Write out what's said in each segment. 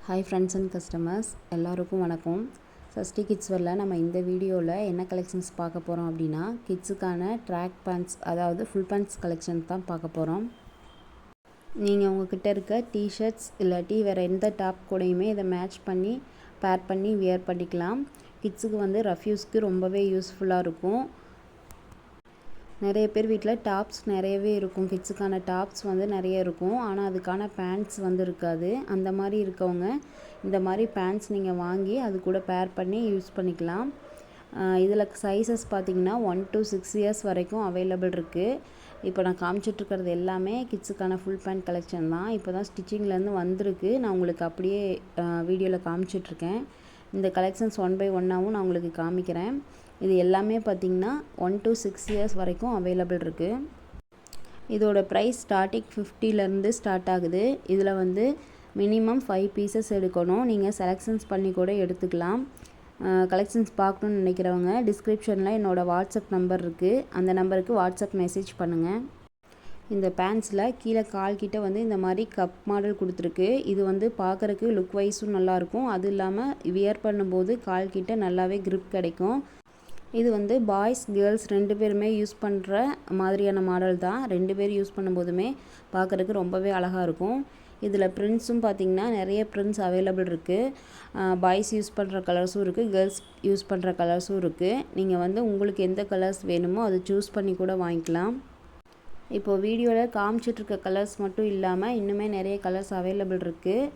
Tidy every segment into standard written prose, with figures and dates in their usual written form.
Hi friends and customers எல்லாருக்கும் வணக்கம். Sashti kids வேரில் நம்ம இந்த வீடியோவில் என்ன கலெக்ஷன்ஸ் பார்க்க போகிறோம் அப்படின்னா கிட்ஸுக்கான ட்ராக் பேண்ட்ஸ், அதாவது ஃபுல் பேண்ட்ஸ் கலெக்ஷன்ஸ் தான் பார்க்க போகிறோம். நீங்கள் உங்கள்கிட்ட இருக்க டிஷர்ட்ஸ் இல்லாட்டி வேறு எந்த டாப் கூடயுமே இதை மேட்ச் பண்ணி பேர் பண்ணி வியர் பண்ணிக்கலாம். கிட்ஸுக்கு வந்து ரஃப்யூஸ்க்கு ரொம்பவே யூஸ்ஃபுல்லாக இருக்கும். நிறைய பேர் வீட்டில் டாப்ஸ் நிறையவே இருக்கும். கிட்ஸுக்கான டாப்ஸ் வந்து நிறைய இருக்கும், ஆனால் அதுக்கான பேண்ட்ஸ் வந்து இருக்காது. அந்த மாதிரி இருக்கவங்க இந்த மாதிரி பேண்ட்ஸ் நீங்கள் வாங்கி அது கூட பேர் பண்ணி யூஸ் பண்ணிக்கலாம். இதில் சைஸஸ் பார்த்திங்கன்னா 1 to 6 இயர்ஸ் வரைக்கும் அவைலபிள் இருக்குது. இப்போ நான் காமிச்சிட்ருக்கிறது எல்லாமே கிட்ஸுக்கான ஃபுல் பேண்ட் கலெக்ஷன் தான். இப்போ தான் ஸ்டிச்சிங்லேருந்து வந்திருக்கு. நான் உங்களுக்கு அப்படியே வீடியோவில் காமிச்சிட்ருக்கேன். இந்த கலெக்ஷன்ஸ் 1 by 1ஆகவும் நான் உங்களுக்கு காமிக்கிறேன். இது எல்லாமே பார்த்திங்கன்னா 1 to 6 இயர்ஸ் வரைக்கும் அவைலபிள் இருக்குது. இதோட ப்ரைஸ் ஸ்டார்டிங் 50லேருந்து ஸ்டார்ட் ஆகுது. இதில் வந்து மினிமம் 5 பீசஸ் எடுக்கணும். நீங்கள் செலெக்ஷன்ஸ் பண்ணி கூட எடுத்துக்கலாம். கலெக்ஷன்ஸ் பார்க்கணுன்னு நினைக்கிறவங்க டிஸ்கிரிப்ஷனில் என்னோடய வாட்ஸ்அப் நம்பர் இருக்குது. அந்த நம்பருக்கு வாட்ஸ்அப் மெசேஜ் பண்ணுங்கள். இந்த பேண்ட்ஸில் கீழே கால் கிட்ட வந்து இந்த மாதிரி கப் மாடல் கொடுத்துருக்கு. இது வந்து பார்க்குறக்கு லுக் வைஸும் நல்லாயிருக்கும். அது இல்லாமல் வியர் பண்ணும்போது கால் கிட்ட நல்லாவே க்ரிப் கிடைக்கும். இது வந்து பாய்ஸ் கேர்ள்ஸ் 2 பேருமே யூஸ் பண்ணுற மாதிரியான மாடல் தான். 2 பேர் யூஸ் பண்ணும்போதுமே பார்க்குறதுக்கு ரொம்பவே அழகாக இருக்கும். இதில் ப்ரிண்ட்ஸும் பார்த்திங்கன்னா நிறைய ப்ரிண்ட்ஸ் அவைலபிள் இருக்குது. பாய்ஸ் யூஸ் பண்ணுற கலர்ஸும் இருக்குது, கேர்ள்ஸ் யூஸ் பண்ணுற கலர்ஸும் இருக்குது. நீங்கள் வந்து உங்களுக்கு எந்த கலர்ஸ் வேணுமோ அதை சூஸ் பண்ணி கூட வாங்கிக்கலாம். இப்போது வீடியோவில் காமிச்சிட்ருக்க கலர்ஸ் மட்டும் இல்லாமல் இன்னுமே நிறைய கலர்ஸ் அவைலபிள் இருக்குது.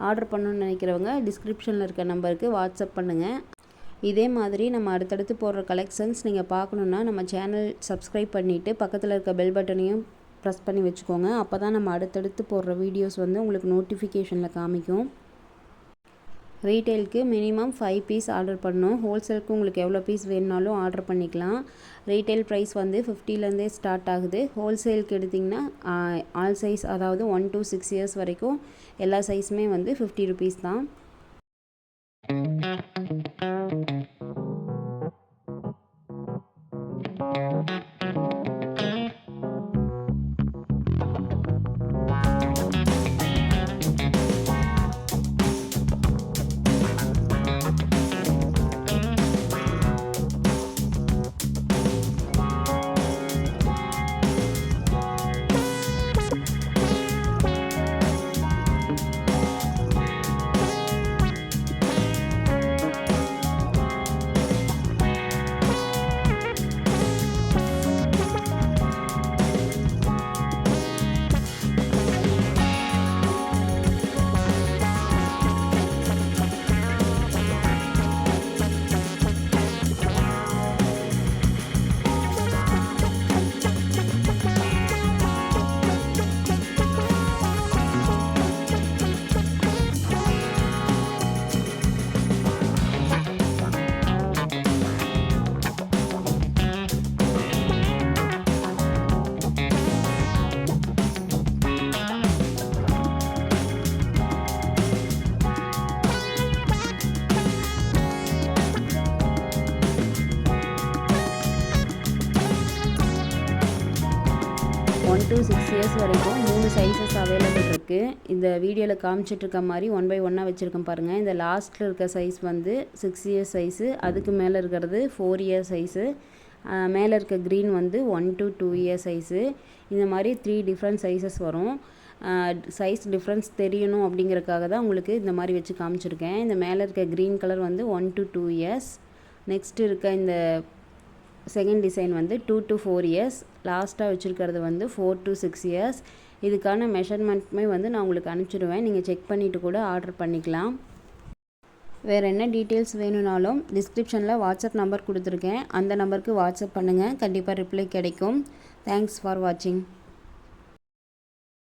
ஆர்டர் பண்ணணுன்னு நினைக்கிறவங்க டிஸ்கிரிப்ஷனில் இருக்க நம்பருக்கு வாட்ஸ்அப் பண்ணுங்கள். இதே மாதிரி நம்ம அடுத்தடுத்து போடுற கலெக்ஷன்ஸ் நீங்கள் பார்க்கணுன்னா நம்ம சேனல் சப்ஸ்கிரைப் பண்ணிவிட்டு பக்கத்தில் இருக்க பெல் பட்டனையும் ப்ரெஸ் பண்ணி வச்சுக்கோங்க. அப்போ தான் நம்ம அடுத்தடுத்து போடுற வீடியோஸ் வந்து உங்களுக்கு நோட்டிஃபிகேஷனில் காமிக்கும். ரீட்டெயிலுக்கு மினிமம் 5 பீஸ் ஆர்டர் பண்ணணும். ஹோல்சேலுக்கு உங்களுக்கு எவ்வளோ பீஸ் வேணுனாலும் ஆர்டர் பண்ணிக்கலாம். ரீட்டெயில் ப்ரைஸ் வந்து 50லேருந்தே ஸ்டார்ட் ஆகுது. ஹோல்சேலுக்கு எடுத்திங்கன்னா ஆல் சைஸ், அதாவது 1 to 6 இயர்ஸ் வரைக்கும் எல்லா சைஸுமே வந்து 50 rupees தான். ஒன் to 6 இயர்ஸ் வரைக்கும் 3 சைஸஸ் அவைலபிள் இருக்குது. இந்த வீடியோவில் காமிச்சிட்ருக்க மாதிரி 1 by 1ஆக வச்சுருக்கேன் பாருங்கள். இந்த லாஸ்ட்டில் இருக்க சைஸ் வந்து 6 இயர்ஸ் சைஸு, அதுக்கு மேலே இருக்கிறது 4 இயர்ஸ் சைஸு, மேலே இருக்க க்ரீன் வந்து 1 to 2 இயர்ஸ் சைஸு. இந்த மாதிரி 3 டிஃப்ரெண்ட் சைஸஸ் வரும். சைஸ் டிஃப்ரென்ஸ் தெரியணும் அப்படிங்கிறதுக்காக தான் உங்களுக்கு இந்த மாதிரி வச்சு காமிச்சிருக்கேன். இந்த மேலே இருக்க க்ரீன் கலர் வந்து 1 to 2 இயர்ஸ். நெக்ஸ்ட் இருக்க இந்த செகண்ட் டிசைன் வந்து 2 to 4 இயர்ஸ். லாஸ்ட்டாக வச்சுருக்கிறது வந்து 4 to 6 இயர்ஸ். இதுக்கான மெஷர்மெண்ட்டுமே வந்து நான் உங்களுக்கு அனுப்பிச்சிடுவேன். நீங்கள் செக் பண்ணிவிட்டு கூட ஆர்டர் பண்ணிக்கலாம். வேறு என்ன டீட்டெயில்ஸ் வேணும்னாலும் டிஸ்கிரிப்ஷனில் வாட்ஸ்அப் நம்பர் கொடுத்துருக்கேன். அந்த நம்பருக்கு வாட்ஸ்அப் பண்ணுங்கள். கண்டிப்பாக ரிப்ளை கிடைக்கும். தேங்க்ஸ் ஃபார் வாட்சிங்.